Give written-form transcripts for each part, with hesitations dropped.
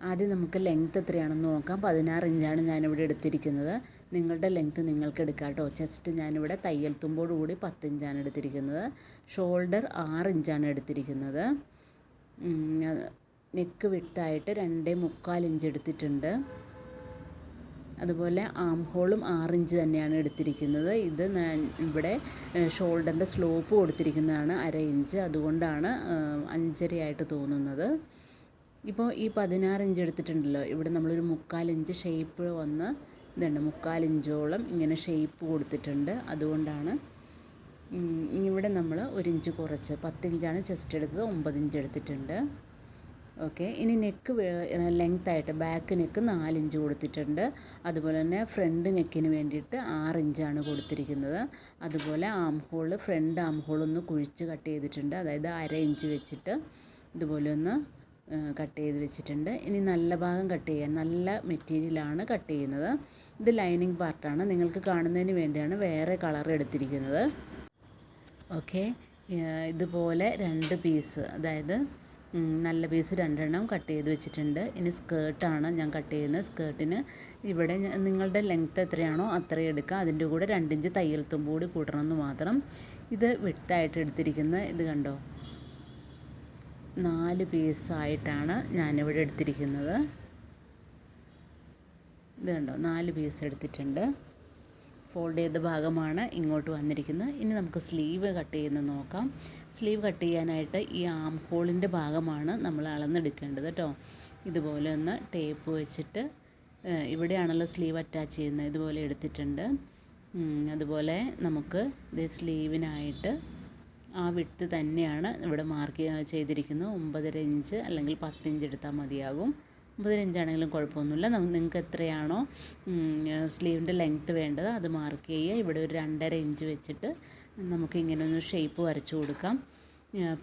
ആദ്യം നമുക്ക് ലെങ്ത്ത് എത്രയാണെന്ന് നോക്കാം. 16 ഇഞ്ചാണ് ഞാനിവിടെ എടുത്തിരിക്കുന്നത്. നിങ്ങളുടെ ലെങ്ത്ത് നിങ്ങൾക്ക് എടുക്കാം കേട്ടോ. ചെസ്റ്റ് ഞാനിവിടെ തയ്യൽ തുമ്പോട് കൂടി 10 ഇഞ്ചാണ് എടുത്തിരിക്കുന്നത്. ഷോൾഡർ 6 ഇഞ്ചാണ് എടുത്തിരിക്കുന്നത്. നെക്ക് വിഡ്ത്തായിട്ട് 2.25 ഇഞ്ച് എടുത്തിട്ടുണ്ട്. അതുപോലെ ആം ഹോളും 6 ഇഞ്ച് തന്നെയാണ് എടുത്തിരിക്കുന്നത്. ഇത് ഞാൻ ഇവിടെ ഷോൾഡറിൻ്റെ സ്ലോപ്പ് കൊടുത്തിരിക്കുന്നതാണ് 1/2 ഇഞ്ച്. അതുകൊണ്ടാണ് 5.5 തോന്നുന്നത്. ഇപ്പോൾ ഈ 16 ഇഞ്ച് എടുത്തിട്ടുണ്ടല്ലോ, ഇവിടെ നമ്മളൊരു 3/4 ഇഞ്ച് ഷേപ്പ് വന്ന് ഇതുണ്ട്, 3/4 ഇഞ്ചോളം ഇങ്ങനെ ഷേപ്പ് കൊടുത്തിട്ടുണ്ട്. അതുകൊണ്ടാണ് ഇവിടെ നമ്മൾ 1 ഇഞ്ച് കുറച്ച് 10 ഇഞ്ചാണ് ചെസ്റ്റ് എടുത്തത്, 9 ഇഞ്ച് എടുത്തിട്ടുണ്ട്. ഓക്കെ, ഇനി നെക്ക് ലെങ്ത്തായിട്ട് ബാക്ക് നെക്ക് 4 ഇഞ്ച് കൊടുത്തിട്ടുണ്ട്. അതുപോലെ തന്നെ ഫ്രണ്ട് നെക്കിന് വേണ്ടിയിട്ട് 6 ഇഞ്ചാണ് കൊടുത്തിരിക്കുന്നത്. അതുപോലെ arm hole, front arm hole ഒന്ന് കുഴിച്ച് കട്ട് ചെയ്തിട്ടുണ്ട്. അതായത് 1/2 ഇഞ്ച് വെച്ചിട്ട് ഇതുപോലെ ഒന്ന് കട്ട് ചെയ്ത് വെച്ചിട്ടുണ്ട്. ഇനി നല്ല ഭാഗം കട്ട് ചെയ്യാൻ നല്ല മെറ്റീരിയലാണ് കട്ട് ചെയ്യുന്നത്. ഇത് ലൈനിങ് പാർട്ടാണ്. നിങ്ങൾക്ക് കാണുന്നതിന് വേണ്ടിയാണ് വേറെ കളർ എടുത്തിരിക്കുന്നത്. ഓക്കെ, ഇതുപോലെ 2 പീസ്, അതായത് നല്ല പീസ് 2 എണ്ണം കട്ട് ചെയ്ത് വെച്ചിട്ടുണ്ട്. ഇനി സ്കേർട്ടാണ് ഞാൻ കട്ട് ചെയ്യുന്നത്. സ്കേർട്ടിന് ഇവിടെ നിങ്ങളുടെ ലെങ്ത്ത് എത്രയാണോ അത്രയും എടുക്കുക. അതിൻ്റെ കൂടെ 2 ഇഞ്ച് തയ്യൽ തുമ്പ് കൂടി കൂട്ടണമെന്ന് മാത്രം. ഇത് വിഡ്ത്തായിട്ട് എടുത്തിരിക്കുന്ന ഇത് കണ്ടോ, 4 പീസായിട്ടാണ് ഞാനിവിടെ എടുത്തിരിക്കുന്നത്. ഇത് കണ്ടോ, 4 പീസ് എടുത്തിട്ടുണ്ട്. ഫോൾഡ് ചെയ്ത ഭാഗമാണ് ഇങ്ങോട്ട് വന്നിരിക്കുന്നത്. ഇനി നമുക്ക് സ്ലീവ് കട്ട് ചെയ്യുന്നത് നോക്കാം. സ്ലീവ് കട്ട് ചെയ്യാനായിട്ട് ഈ ആം ഹോളിൻ്റെ ഭാഗമാണ് നമ്മൾ അളന്നെടുക്കേണ്ടത് കേട്ടോ. ഇതുപോലെ ഒന്ന് ടേപ്പ് വെച്ചിട്ട് ഇവിടെയാണല്ലോ സ്ലീവ് അറ്റാച്ച് ചെയ്യുന്നത്, ഇതുപോലെ എടുത്തിട്ടുണ്ട്. അതുപോലെ നമുക്ക് ഇത് സ്ലീവിനായിട്ട് ആ വിഡ്ത്ത് തന്നെയാണ് ഇവിടെ മാർക്ക് ചെയ്തിരിക്കുന്നത്. 9.5 ഇഞ്ച് അല്ലെങ്കിൽ 10 ഇഞ്ച് എടുത്താൽ മതിയാകും. 9 ഇഞ്ചാണെങ്കിലും കുഴപ്പമൊന്നുമില്ല. നിങ്ങൾക്ക് എത്രയാണോ സ്ലീവിൻ്റെ ലെങ്ത്ത് വേണ്ടത് അത് മാർക്ക് ചെയ്യുക. ഇവിടെ ഒരു 2.5 ഇഞ്ച് വെച്ചിട്ട് നമുക്ക് ഇങ്ങനെ ഒന്ന് ഷേപ്പ് വരച്ചു കൊടുക്കാം.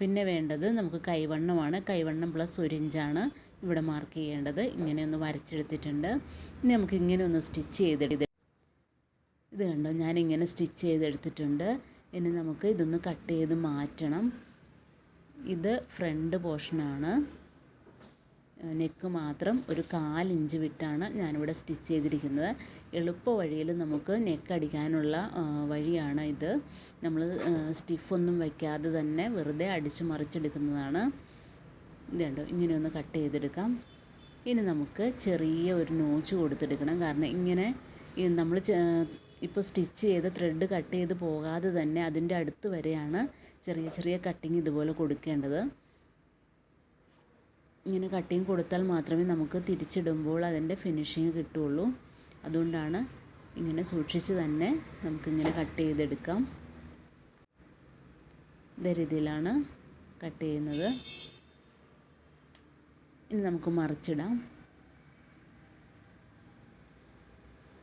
പിന്നെ വേണ്ടത് നമുക്ക് കൈവണ്ണമാണ്. കൈവണ്ണം പ്ലസ് 1 ഇഞ്ചാണ് ഇവിടെ മാർക്ക് ചെയ്യേണ്ടത്. ഇങ്ങനെ ഒന്ന് വരച്ചെടുത്തിട്ടുണ്ട്. ഇനി നമുക്ക് ഇങ്ങനെ ഒന്ന് സ്റ്റിച്ച് ചെയ്തെടുത്ത്, ഇത് കണ്ടോ, ഞാനിങ്ങനെ സ്റ്റിച്ച് ചെയ്തെടുത്തിട്ടുണ്ട്. ഇനി നമുക്ക് ഇതൊന്ന് കട്ട് ചെയ്ത് മാറ്റണം. ഇത് ഫ്രണ്ട് പോർഷനാണ്. നെക്ക് മാത്രം ഒരു 1/4 ഇഞ്ച് വിട്ടാണ് ഞാനിവിടെ സ്റ്റിച്ച് ചെയ്തിരിക്കുന്നത്. എളുപ്പ വഴിയിൽ നമുക്ക് നെക്ക് അടിക്കാനുള്ള വഴിയാണ് ഇത്. നമ്മൾ സ്റ്റിഫൊന്നും വയ്ക്കാതെ തന്നെ വെറുതെ അടിച്ച് മറിച്ചെടുക്കുന്നതാണ്. ഇത് കണ്ടോ, ഇങ്ങനെ ഒന്ന് കട്ട് ചെയ്തെടുക്കാം. ഇനി നമുക്ക് ചെറിയ ഒരു നോച്ച് കൊടുത്തെടുക്കണം. കാരണം ഇങ്ങനെ നമ്മൾ ഇപ്പോൾ സ്റ്റിച്ച് ചെയ്ത് ത്രെഡ് കട്ട് ചെയ്ത് പോകാതെ തന്നെ അതിൻ്റെ അടുത്ത് വരെയാണ് ചെറിയ ചെറിയ കട്ടിങ് ഇതുപോലെ കൊടുക്കേണ്ടത്. ഇങ്ങനെ കട്ടിങ് കൊടുത്താൽ മാത്രമേ നമുക്ക് തിരിച്ചിടുമ്പോൾ അതിൻ്റെ ഫിനിഷിങ് കിട്ടുകയുള്ളൂ. അതുകൊണ്ടാണ് ഇങ്ങനെ സൂക്ഷിച്ച് തന്നെ നമുക്കിങ്ങനെ കട്ട് ചെയ്തെടുക്കാം. ഇതേ രീതിയിലാണ് കട്ട് ചെയ്യുന്നത്. ഇനി നമുക്ക് മറിച്ചിടാം.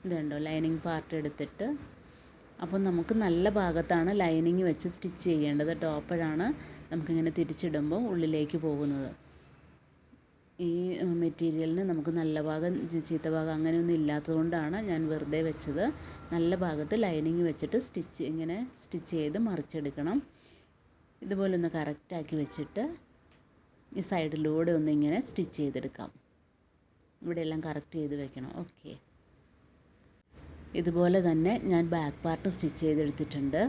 ഇതുണ്ടോ, ലൈനിങ് പാർട്ട് എടുത്തിട്ട്, അപ്പോൾ നമുക്ക് നല്ല ഭാഗത്താണ് ലൈനിങ് വെച്ച് സ്റ്റിച്ച് ചെയ്യേണ്ടത് കേട്ടോ. അപ്പോഴാണ് നമുക്കിങ്ങനെ തിരിച്ചിടുമ്പോൾ ഉള്ളിലേക്ക് പോകുന്നത്. ഈ മെറ്റീരിയലിന് നമുക്ക് നല്ല ഭാഗം ചീത്ത ഭാഗം അങ്ങനെയൊന്നും ഇല്ലാത്തതുകൊണ്ടാണ് ഞാൻ വെറുതെ വെച്ചത്. നല്ല ഭാഗത്ത് ലൈനിങ് വെച്ചിട്ട് ഇങ്ങനെ സ്റ്റിച്ച് ചെയ്ത് മറിച്ചെടുക്കണം. ഇതുപോലെ ഒന്ന് കറക്റ്റാക്കി വെച്ചിട്ട് ഈ സൈഡിലൂടെ ഒന്ന് ഇങ്ങനെ സ്റ്റിച്ച് ചെയ്തെടുക്കാം. ഇവിടെയെല്ലാം കറക്റ്റ് ചെയ്ത് വെക്കണം. ഓക്കെ, ഇതുപോലെ തന്നെ ഞാൻ ബാക്ക് പാർട്ട് സ്റ്റിച്ച് ചെയ്തെടുത്തിട്ടുണ്ട്.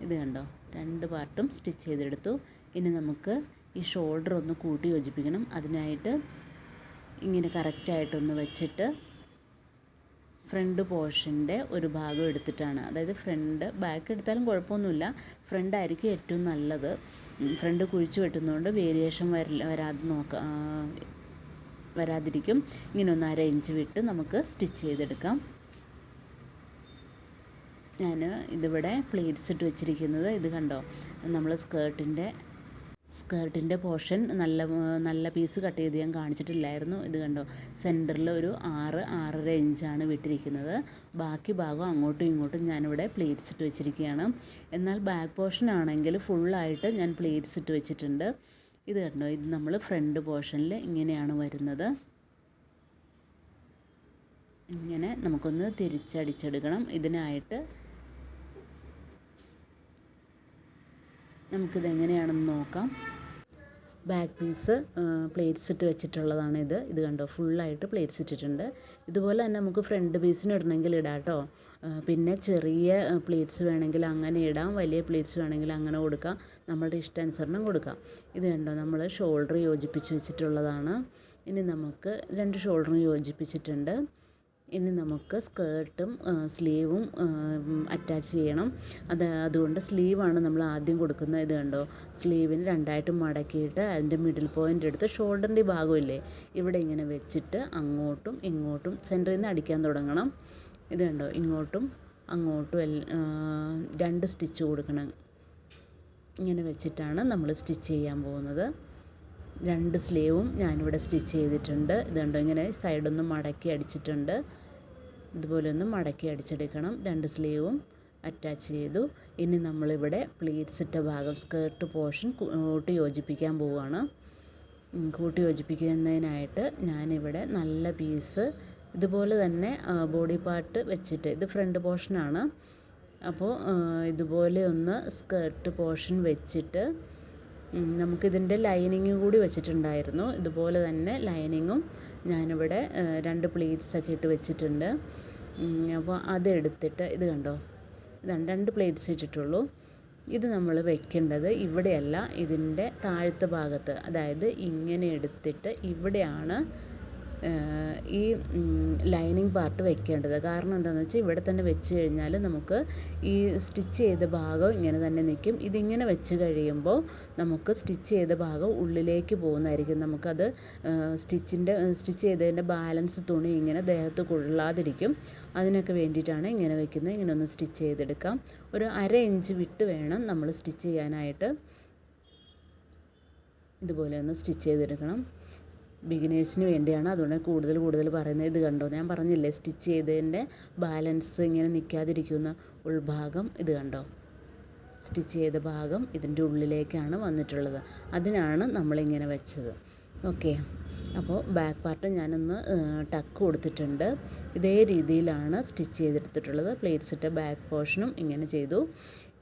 ഇത് കണ്ടോ, 2 പാർട്ടും സ്റ്റിച്ച് ചെയ്തെടുത്തു. ഇനി നമുക്ക് ഈ ഷോൾഡർ ഒന്ന് കൂട്ടി യോജിപ്പിക്കണം. അതിനായിട്ട് ഇങ്ങനെ കറക്റ്റായിട്ടൊന്ന് വെച്ചിട്ട് ഫ്രണ്ട് പോർഷൻ്റെ ഒരു ഭാഗം എടുത്തിട്ടാണ്, അതായത് ബാക്ക് എടുത്താലും കുഴപ്പമൊന്നുമില്ല, ഫ്രണ്ട് ആയിരിക്കും ഏറ്റവും നല്ലത്. ഫ്രണ്ട് കുഴിച്ച് വെട്ടുന്നതുകൊണ്ട് വേരിയേഷൻ വരാതിരിക്കും. ഇങ്ങനെ ഒന്ന് 1/2 ഇഞ്ച് വിട്ട് നമുക്ക് സ്റ്റിച്ച് ചെയ്തെടുക്കാം. ഞാൻ ഇതിവിടെ പ്ലേറ്റ്സ് ഇട്ട് വെച്ചിരിക്കുന്നത്. ഇത് കണ്ടോ, നമ്മൾ സ്കേർട്ടിൻ്റെ പോർഷൻ നല്ല പീസ് കട്ട് ചെയ്ത് ഞാൻ കാണിച്ചിട്ടില്ലായിരുന്നു. ഇത് കണ്ടോ, സെൻറ്ററിൽ ഒരു 6-6.5 ഇഞ്ചാണ് വിട്ടിരിക്കുന്നത്. ബാക്കി ഭാഗം അങ്ങോട്ടും ഇങ്ങോട്ടും ഞാനിവിടെ പ്ലേറ്റ്സ് ഇട്ട് വെച്ചിരിക്കുകയാണ്. എന്നാൽ ബാക്ക് പോർഷൻ ആണെങ്കിൽ ഫുള്ളായിട്ട് ഞാൻ പ്ലേറ്റ്സ് ഇട്ട് വെച്ചിട്ടുണ്ട്. ഇത് കണ്ടോ, ഇത് നമ്മൾ ഫ്രണ്ട് പോർഷനിൽ ഇങ്ങനെയാണ് വരുന്നത്. ഇങ്ങനെ നമുക്കൊന്ന് തിരിച്ചടിച്ചെടുക്കണം. ഇതിനായിട്ട് നമുക്കിതെങ്ങനെയാണെന്ന് നോക്കാം. ബാക്ക് പീസ് പ്ലേറ്റ്സ് ഇട്ട് വെച്ചിട്ടുള്ളതാണ് ഇത് കണ്ടോ ഫുള്ളായിട്ട് പ്ലേറ്റ്സ് ഇട്ടിട്ടുണ്ട്. ഇതുപോലെ തന്നെ നമുക്ക് ഫ്രണ്ട് പീസിന് ഇടണമെങ്കിൽ ഇടാം കേട്ടോ. പിന്നെ ചെറിയ പ്ലേറ്റ്സ് വേണമെങ്കിൽ അങ്ങനെ ഇടാം, വലിയ പ്ലേറ്റ്സ് വേണമെങ്കിൽ അങ്ങനെ കൊടുക്കാം, നമ്മളുടെ ഇഷ്ടാനുസരണം കൊടുക്കാം. ഇത് കണ്ടോ നമ്മൾ ഷോൾഡർ യോജിപ്പിച്ച് വെച്ചിട്ടുള്ളതാണ്. ഇനി നമുക്ക് 2 ഷോൾഡറും യോജിപ്പിച്ചിട്ടുണ്ട്. ഇനി നമുക്ക് സ്കേർട്ടും സ്ലീവും അറ്റാച്ച് ചെയ്യണം. അതുകൊണ്ട് സ്ലീവാണ് നമ്മൾ ആദ്യം കൊടുക്കുന്നത്. ഇത് കണ്ടോ സ്ലീവിന് 2ആയിട്ട് മടക്കിയിട്ട് അതിൻ്റെ മിഡിൽ പോയിൻ്റ് എടുത്ത് ഷോൾഡറിൻ്റെ ഭാഗമില്ലേ ഇവിടെ ഇങ്ങനെ വെച്ചിട്ട് അങ്ങോട്ടും ഇങ്ങോട്ടും സെൻറ്ററിൽ നിന്ന് അടിക്കാൻ തുടങ്ങണം. ഇത് കണ്ടോ ഇങ്ങോട്ടും അങ്ങോട്ടും 2 സ്റ്റിച്ച് കൊടുക്കണം. ഇങ്ങനെ വെച്ചിട്ടാണ് നമ്മൾ സ്റ്റിച്ച് ചെയ്യാൻ പോകുന്നത്. 2 സ്ലീവും ഞാനിവിടെ സ്റ്റിച്ച് ചെയ്തിട്ടുണ്ട്. ഇത് കണ്ടോ ഇങ്ങനെ സൈഡൊന്ന് മടക്കി അടിച്ചിട്ടുണ്ട്. ഇതുപോലെ ഒന്ന് മടക്കി അടിച്ചെടുക്കണം. 2 സ്ലീവും അറ്റാച്ച് ചെയ്തു. ഇനി നമ്മളിവിടെ പ്ലീറ്റ്സ് ഇട്ട ഭാഗം സ്കേർട്ട് പോർഷൻ കൂട്ടി യോജിപ്പിക്കാൻ പോവുകയാണ്. കൂട്ടി യോജിപ്പിക്കുന്നതിനായിട്ട് ഞാനിവിടെ നല്ല പീസ് ഇതുപോലെ തന്നെ ബോഡി പാർട്ട് വെച്ചിട്ട്, ഇത് ഫ്രണ്ട് പോർഷനാണ്, അപ്പോൾ ഇതുപോലെ ഒന്ന് സ്കേർട്ട് പോർഷൻ വെച്ചിട്ട് നമുക്കിതിൻ്റെ ലൈനിങ്ങും കൂടി വെച്ചിട്ടുണ്ടായിരുന്നു. ഇതുപോലെ തന്നെ ലൈനിങ്ങും ഞാനിവിടെ 2 പ്ലേറ്റ്സൊക്കെ ഇട്ട് വെച്ചിട്ടുണ്ട്. അപ്പോൾ അതെടുത്തിട്ട് ഇത് കണ്ടോ ഇതാണ് 2 പ്ലേറ്റ്സ് ഇട്ടിട്ടുള്ളൂ. ഇത് നമ്മൾ വെക്കേണ്ടത് ഇവിടെയല്ല, ഇതിൻ്റെ താഴത്തെ ഭാഗത്ത്, അതായത് ഇങ്ങനെ എടുത്തിട്ട് ഇവിടെയാണ് ഈ ലൈനിങ് പാർട്ട് വെക്കേണ്ടത്. കാരണം എന്താണെന്ന് വെച്ചാൽ ഇവിടെ തന്നെ വെച്ച് കഴിഞ്ഞാൽ നമുക്ക് ഈ സ്റ്റിച്ച് ചെയ്ത ഭാഗം ഇങ്ങനെ തന്നെ നിൽക്കും. ഇതിങ്ങനെ വെച്ച് കഴിയുമ്പോൾ നമുക്ക് സ്റ്റിച്ച് ചെയ്ത ഭാഗം ഉള്ളിലേക്ക് പോകുന്നതായിരിക്കും. നമുക്കത് സ്റ്റിച്ച് ചെയ്തതിൻ്റെ ബാലൻസ് തുണി ഇങ്ങനെ ദേഹത്ത് കൊള്ളാതിരിക്കും. അതിനൊക്കെ വേണ്ടിയിട്ടാണ് ഇങ്ങനെ വെക്കുന്നത്. ഇങ്ങനെ ഒന്ന് സ്റ്റിച്ച് ചെയ്തെടുക്കാം. ഒരു 1/2 ഇഞ്ച് വിട്ട് വേണം നമ്മൾ സ്റ്റിച്ച് ചെയ്യാനായിട്ട്. ഇതുപോലെ ഒന്ന് സ്റ്റിച്ച് ചെയ്തെടുക്കണം. ബിഗിനേഴ്സിന് വേണ്ടിയാണ്, അതുകൊണ്ട് കൂടുതൽ പറയുന്നത്. ഇത് കണ്ടോ ഞാൻ പറഞ്ഞില്ലേ സ്റ്റിച്ച് ചെയ്തതിൻ്റെ ബാലൻസ് ഇങ്ങനെ നിൽക്കാതിരിക്കുന്ന ഉൾഭാഗം, ഇത് കണ്ടോ സ്റ്റിച്ച് ചെയ്ത ഭാഗം ഇതിൻ്റെ ഉള്ളിലേക്കാണ് വന്നിട്ടുള്ളത്. അതിനാണ് നമ്മളിങ്ങനെ വെച്ചത്. ഓക്കെ, അപ്പോൾ ബാക്ക് പാർട്ട് ഞാനൊന്ന് ടക്ക് കൊടുത്തിട്ടുണ്ട്. ഇതേ രീതിയിലാണ് സ്റ്റിച്ച് ചെയ്തെടുത്തിട്ടുള്ളത്. പ്ലേറ്റ്സ് ഇട്ട ബാക്ക് പോർഷനും ഇങ്ങനെ ചെയ്തു.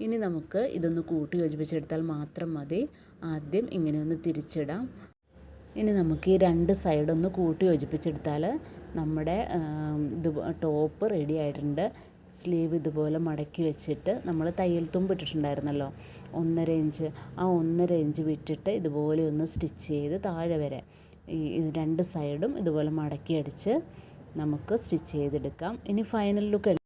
ഇനി നമുക്ക് ഇതൊന്ന് കൂട്ടി യോജിപ്പിച്ചെടുത്താൽ മാത്രം മതി. ആദ്യം ഇങ്ങനെ ഒന്ന് തിരിച്ചിടാം. ഇനി നമുക്ക് ഈ 2 സൈഡൊന്ന് കൂട്ടി യോജിപ്പിച്ചെടുത്താൽ നമ്മുടെ ടോപ്പ് റെഡി ആയിട്ടുണ്ട്. സ്ലീവ് ഇതുപോലെ മടക്കി വെച്ചിട്ട് നമ്മൾ തയ്യൽ തുമ്പ് ഇട്ടിട്ടുണ്ടായിരുന്നല്ലോ 1.5 ഇഞ്ച്, ആ 1.5 ഇഞ്ച് വിട്ടിട്ട് ഇതുപോലെ ഒന്ന് സ്റ്റിച്ച് ചെയ്ത് താഴെ വരെ ഈ 2 സൈഡും ഇതുപോലെ മടക്കി അടിച്ച് നമുക്ക് സ്റ്റിച്ച് ചെയ്തെടുക്കാം. ഇനി ഫൈനൽ ലുക്ക്